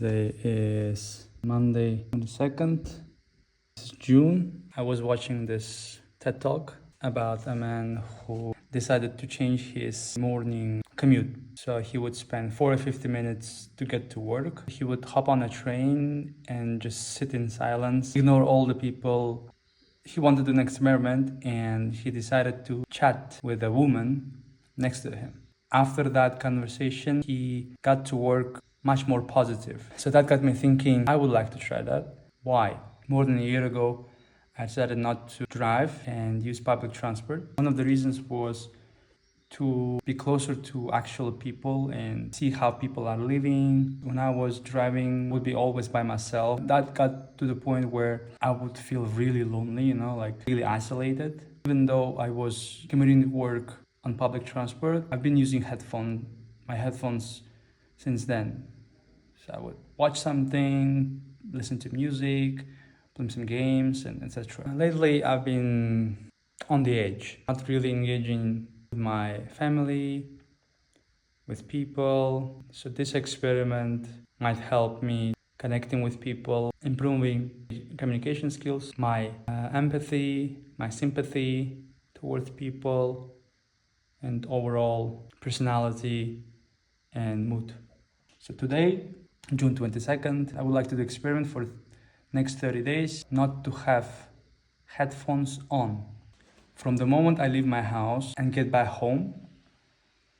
Today is Monday 22nd. It's June. I was watching this TED Talk about a man who decided to change his morning commute. So he would spend 40 or 50 minutes to get to work. He would hop on a train and just sit in silence, ignore all the people. He wanted to do an experiment and he decided to chat with a woman next to him. After that conversation, he got to work much more positive. So that got me thinking, I would like to try that. Why? More than a year ago, I decided not to drive and use public transport. One of the reasons was to be closer to actual people and see how people are living. When I was driving, I would be always by myself. That got to the point where I would feel really lonely, like really isolated. Even though I was commuting to work on public transport, I've been using my headphones since then. So I would watch something, listen to music, play some games, and etc. Lately, I've been on the edge, not really engaging with my family, with people. So this experiment might help me connecting with people, improving communication skills, my empathy, my sympathy towards people, and overall personality and mood. So today, June 22nd, I would like to do experiment for next 30 days, not to have headphones on. From the moment I leave my house and get back home,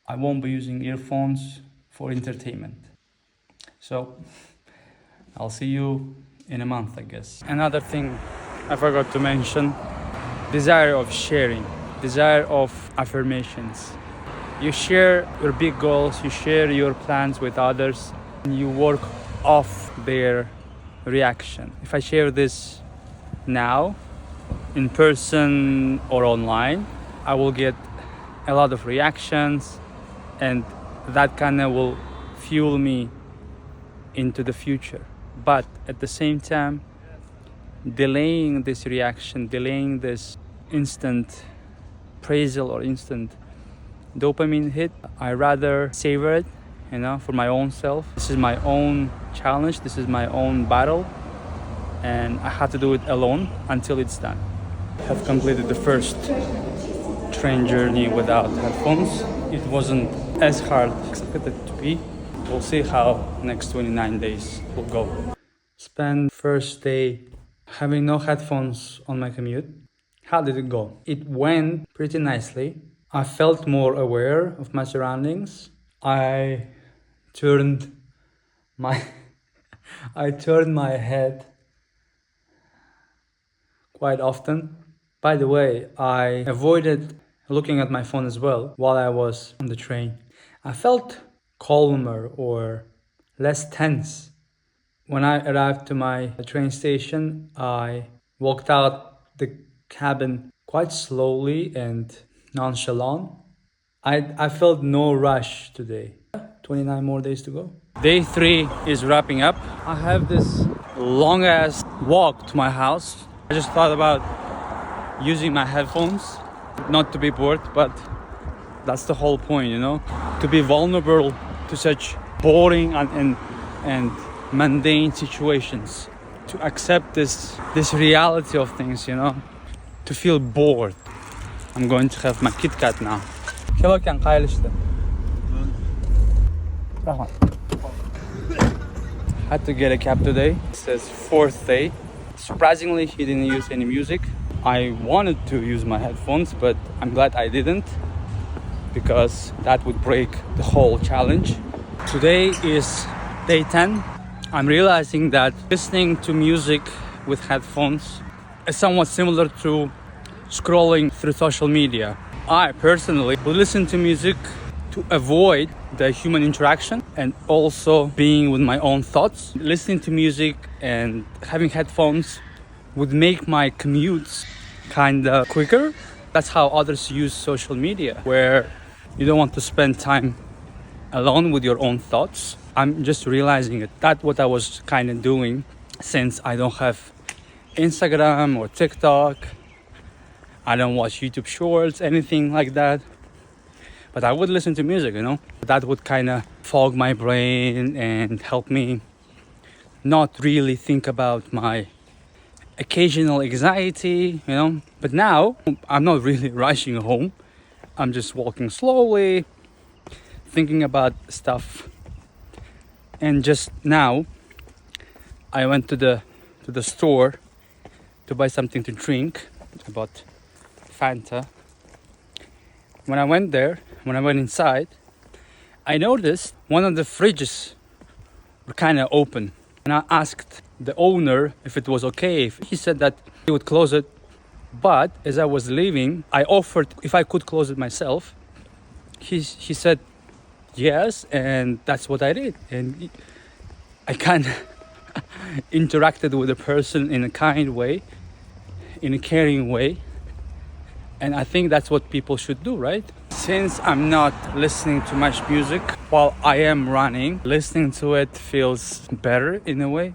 I won't be using earphones for entertainment. So I'll see you in a month, I guess. Another thing I forgot to mention, desire of sharing, desire of affirmations. You share your big goals, you share your plans with others, and you work off their reaction. If I share this now, in person or online, I will get a lot of reactions, and that kind of will fuel me into the future. But at the same time, delaying this reaction, delaying this instant appraisal or instant dopamine hit, I rather savor it, for my own self. This is my own challenge, this is my own battle, and I have to do it alone until it's done. I have completed the first train journey without headphones. It wasn't as hard as expected it to be. We'll see how next 29 days will go. Spent first day having no headphones on my commute. How did it go? It went pretty nicely. I felt more aware of my surroundings. I turned my head quite often. By the way, I avoided looking at my phone as well while I was on the train. I felt calmer or less tense. When I arrived to my train station, I walked out the cabin quite slowly and nonchalant. I felt no rush today. 29 more days to go. Day 3 is wrapping up. I have this long ass walk to my house. I just thought about using my headphones, not to be bored, but that's the whole point, to be vulnerable to such boring and mundane situations, to accept this reality of things, to feel bored. I'm going to have my Kit Kat now. Had to get a cab today. It says 4th day. Surprisingly, he didn't use any music. I wanted to use my headphones, but I'm glad I didn't, because that would break the whole challenge. Today is day 10. I'm realizing that listening to music with headphones is somewhat similar to scrolling through social media. I personally would listen to music to avoid the human interaction and also being with my own thoughts. Listening to music and having headphones would make my commutes kind of quicker. That's how others use social media, where you don't want to spend time alone with your own thoughts. I'm just realizing it. That's what I was kind of doing since I don't have Instagram or TikTok. I don't watch YouTube Shorts, anything like that. But I would listen to music, That would kind of fog my brain and help me not really think about my occasional anxiety, But now I'm not really rushing home. I'm just walking slowly, thinking about stuff. And just now I went to the store to buy something to drink. I bought Fanta. When I went inside, I noticed one of the fridges were kind of open. And I asked the owner if it was okay. He said that he would close it. But as I was leaving, I offered if I could close it myself. He said yes, and that's what I did. And I kind of interacted with the person in a kind way, in a caring way. And I think that's what people should do, right? Since I'm not listening to much music while I am running, listening to it feels better in a way,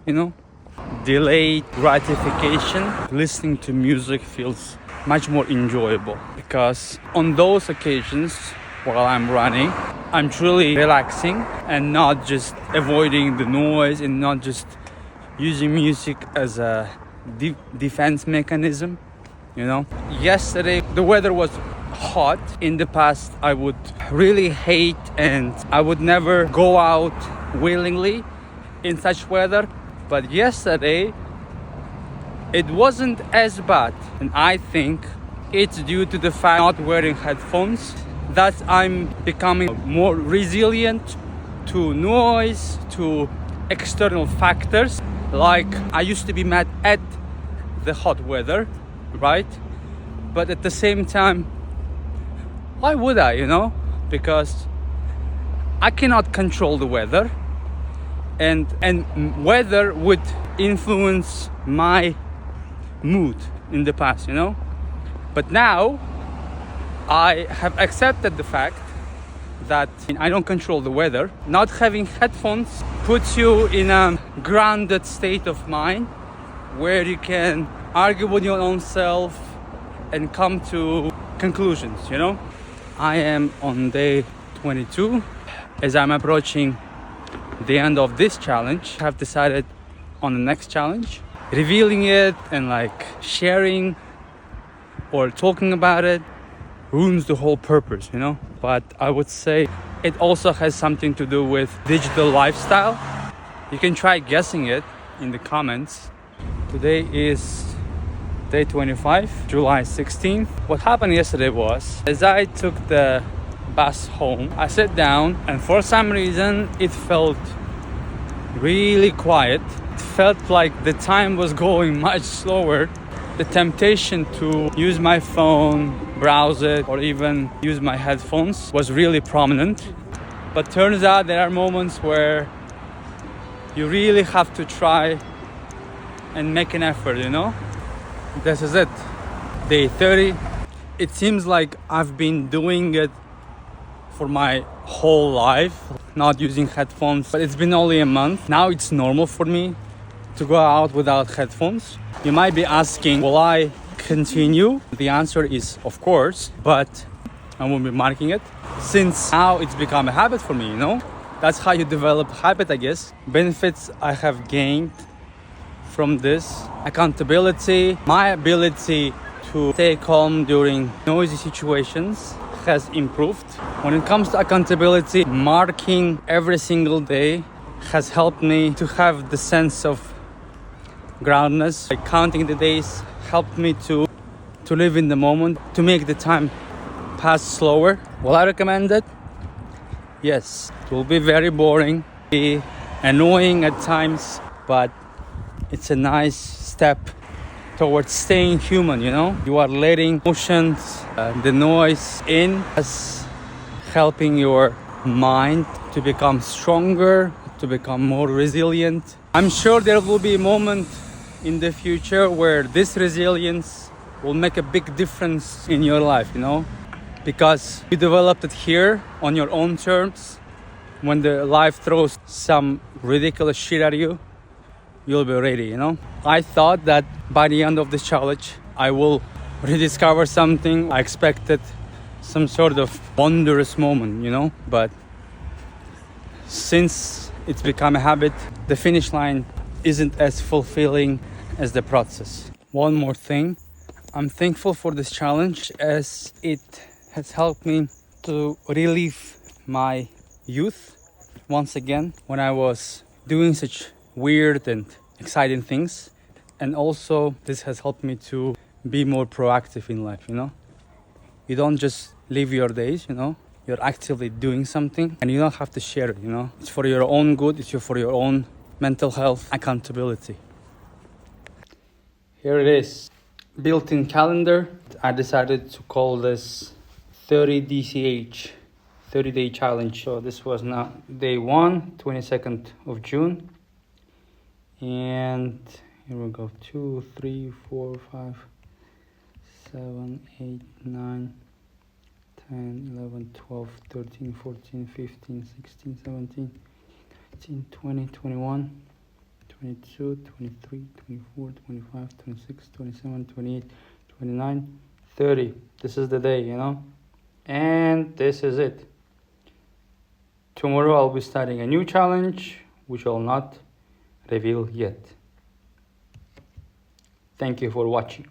Delayed gratification. Listening to music feels much more enjoyable because on those occasions while I'm running, I'm truly relaxing and not just avoiding the noise and not just using music as a defense mechanism. Yesterday the weather was hot. In the past I would really hate and I would never go out willingly in such weather, but yesterday it wasn't as bad, and I think it's due to the fact not wearing headphones that I'm becoming more resilient to noise, to external factors. Like I used to be mad at the hot weather, right? But at the same time, why would I, Because I cannot control the weather, and weather would influence my mood in the past, But now I have accepted the fact that I don't control the weather. Not having headphones puts you in a grounded state of mind where you can argue with your own self and come to conclusions, I am on day 22. As I'm approaching the end of this challenge, I have decided on the next challenge. Revealing it and sharing or talking about it ruins the whole purpose, But I would say it also has something to do with digital lifestyle. You can try guessing it in the comments. Today is day 25, July 16th. What happened yesterday was, as I took the bus home, I sat down and for some reason it felt really quiet. It felt like the time was going much slower. The temptation to use my phone, browse it, or even use my headphones was really prominent. But turns out there are moments where you really have to try and make an effort, This is it. Day 30. It seems like I've been doing it for my whole life, not using headphones, but it's been only a month. Now it's normal for me to go out without headphones. You might be asking, will I continue? The answer is of course, but I won't be marking it. Since now it's become a habit for me, That's how you develop habit, I guess. Benefits I have gained from this: accountability, my ability to stay calm during noisy situations has improved. When it comes to accountability, marking every single day has helped me to have the sense of groundedness. Counting the days helped me to live in the moment, to make the time pass slower. Will I recommend it? Yes. It will be very boring, be annoying at times, but it's a nice step towards staying human, You are letting emotions, the noise in, as helping your mind to become stronger, to become more resilient. I'm sure there will be a moment in the future where this resilience will make a big difference in your life, Because you developed it here on your own terms. When the life throws some ridiculous shit at you, you'll be ready, I thought that by the end of this challenge, I will rediscover something. I expected some sort of wondrous moment, But since it's become a habit, the finish line isn't as fulfilling as the process. One more thing, I'm thankful for this challenge as it has helped me to relive my youth once again when I was doing such weird and exciting things. And also this has helped me to be more proactive in life, you know? You don't just live your days, you know? You're actively doing something and you don't have to share it, you know? It's for your own good, it's for your own mental health accountability. Here it is, built-in calendar. I decided to call this 30 DCH, 30-day challenge. So this was now day 1, 22nd of June. And here we go, 2, 3, 4, 5, 7, 8, 9, 10, 11, 12, 13, 14, 15, 16, 17, 18, 20, 21, 22, 23, 24, 25, 26, 27, 28, 29, 30. This is the day, you know? And this is it. Tomorrow I'll be starting a new challenge, which I'll not reveal yet. Thank you for watching.